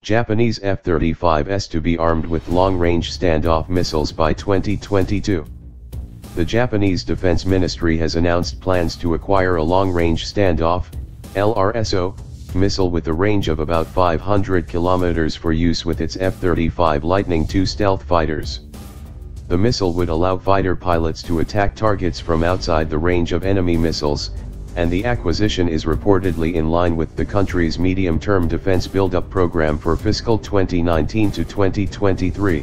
Japanese F-35s to be armed with long-range standoff missiles by 2022. The Japanese Defense Ministry has announced plans to acquire a long-range standoff, LRSO, missile with a range of about 500 kilometers for use with its F-35 Lightning II stealth fighters. The missile would allow fighter pilots to attack targets from outside the range of enemy missiles, and the acquisition is reportedly in line with the country's medium-term defense build-up program for fiscal 2019 to 2023.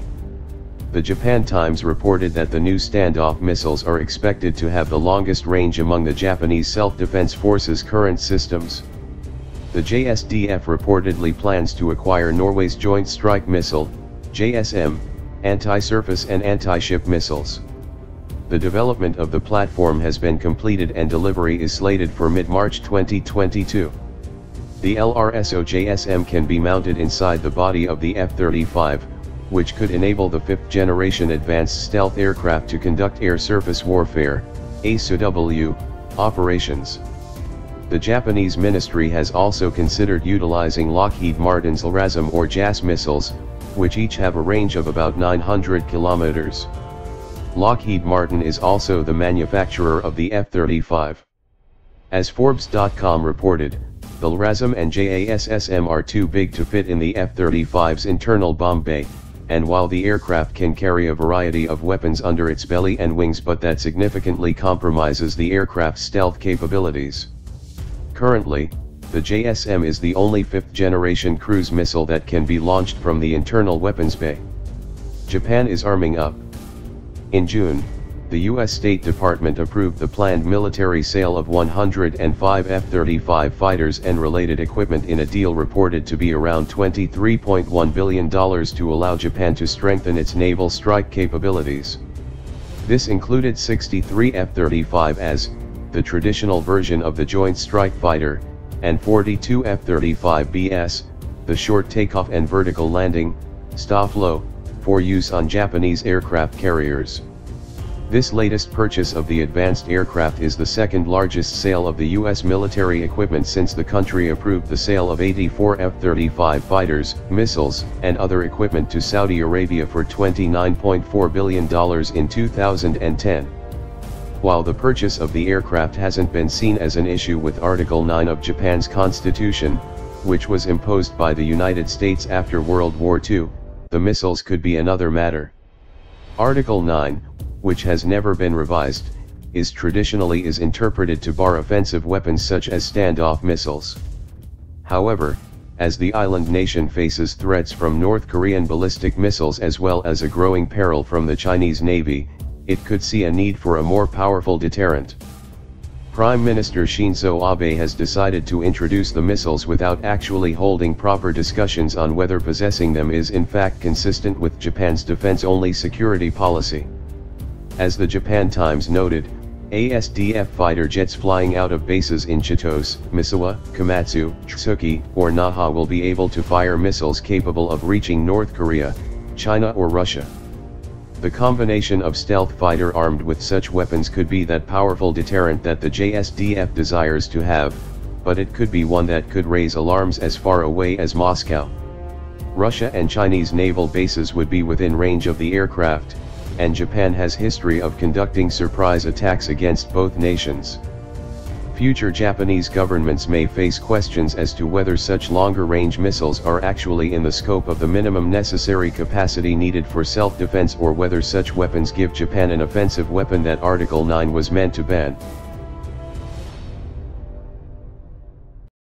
The Japan Times reported that the new standoff missiles are expected to have the longest range among the Japanese Self-Defense Forces' current systems. The JSDF reportedly plans to acquire Norway's Joint Strike Missile, JSM, anti-surface and anti-ship missiles. The development of the platform has been completed and delivery is slated for mid-March 2022. The LRSO JSM can be mounted inside the body of the F-35, which could enable the fifth-generation advanced stealth aircraft to conduct air-surface warfare, ASUW, operations. The Japanese ministry has also considered utilizing Lockheed Martin's LRASM or JAS missiles, which each have a range of about 900 kilometers. Lockheed Martin is also the manufacturer of the F-35. As Forbes.com reported, the LRASM and JASSM are too big to fit in the F-35's internal bomb bay, and while the aircraft can carry a variety of weapons under its belly and wings, but that significantly compromises the aircraft's stealth capabilities. Currently, the JSM is the only fifth-generation cruise missile that can be launched from the internal weapons bay. Japan is arming up. In June, the U.S. State Department approved the planned military sale of 105 F-35 fighters and related equipment in a deal reported to be around $23.1 billion to allow Japan to strengthen its naval strike capabilities. This included 63 F-35s, the traditional version of the Joint Strike Fighter, and 42 F-35Bs, the short takeoff and vertical landing, STOFLO, for use on Japanese aircraft carriers. This latest purchase of the advanced aircraft is the second largest sale of the U.S. military equipment since the country approved the sale of 84 F-35 fighters, missiles, and other equipment to Saudi Arabia for $29.4 billion in 2010. While the purchase of the aircraft hasn't been seen as an issue with Article 9 of Japan's constitution, which was imposed by the United States after World War II, the missiles could be another matter. Article 9, which has never been revised, is interpreted to bar offensive weapons such as standoff missiles. However, as the island nation faces threats from North Korean ballistic missiles as well as a growing peril from the Chinese Navy, it could see a need for a more powerful deterrent. Prime Minister Shinzo Abe has decided to introduce the missiles without actually holding proper discussions on whether possessing them is in fact consistent with Japan's defense-only security policy. As the Japan Times noted, ASDF fighter jets flying out of bases in Chitose, Misawa, Komatsu, Tsuki, or Naha will be able to fire missiles capable of reaching North Korea, China or Russia. The combination of stealth fighter armed with such weapons could be that powerful deterrent that the JSDF desires to have, but it could be one that could raise alarms as far away as Moscow. Russia and Chinese naval bases would be within range of the aircraft, and Japan has history of conducting surprise attacks against both nations. Future Japanese governments may face questions as to whether such longer-range missiles are actually in the scope of the minimum necessary capacity needed for self-defense or whether such weapons give Japan an offensive weapon that Article 9 was meant to ban.